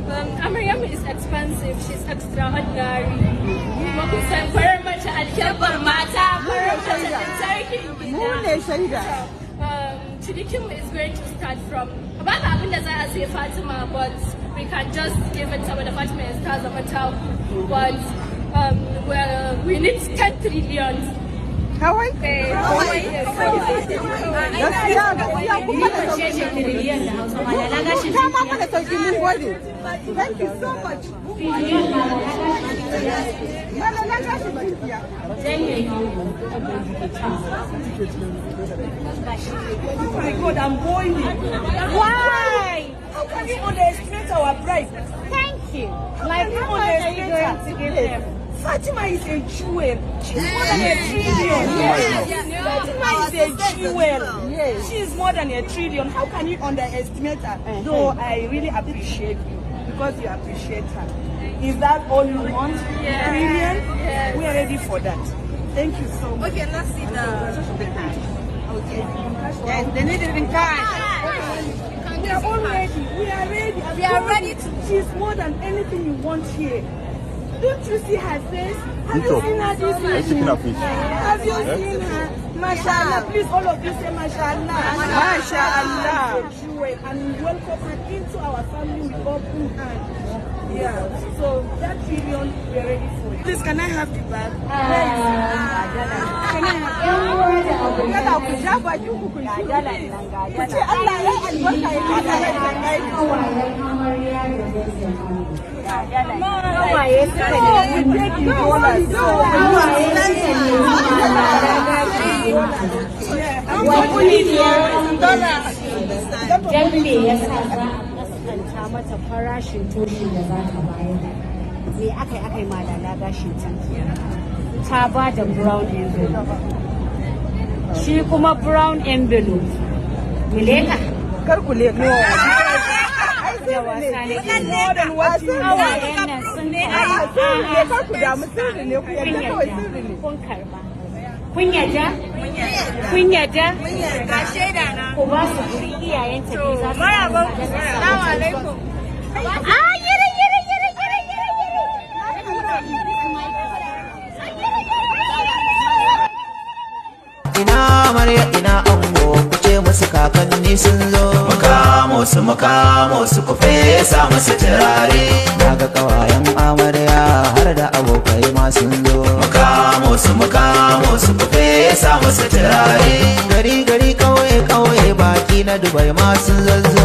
Amaryam is expensive. She's extraordinary. Chidikim is going to start from about Fatima, but we can just give it some of the Fatima and stars of a town. But we need 10 trillion. Kawai? Thank you so much. Oh my God, I'm boiling. Why? How can you underestimate our price? Thank you. Like, how much are you going to give them? Fatima is a jewel. She's more than a trillion. Fatima is a jewel. She's more than a trillion. How can you underestimate her? Though I really appreciate you because you appreciate her. Is that all you want? Trillion? We are ready for that. Thank you so much. Okay, let's see the Okay. Yes, they need it in cash. We are all ready. We are ready. We are ready to. She's more than anything you want here. Don't you see her face? Have you seen her this evening? Have you seen her? MashaAllah. Please, all of you say MashaAllah. MashaAllah. And we welcome her into our family with open hands. Yeah. So that trillion, we are ready for it. Please, can I have the bag? Can I mata farashin toshin da za ta bayar me aka yi malala gashin ta ba da brown envelope shi kuma brown envelope mileka kar ku leka da wasa ne hawayen nan sun ne kar ku damu sirri ne ku yadda kawai sirri ne kun karba kun yadda Ga shaida na. ku ba su guri iyayenta ne za su Assalamu alaikum. Ina amarya ina ango ku ce musu kakanni sun zo mukamo su ku fesa musu turare daga kawayen amarya har da abokai ma sun zo mukamo su ku fesa musu turare gari kauye baki na Dubai ma sun zazzo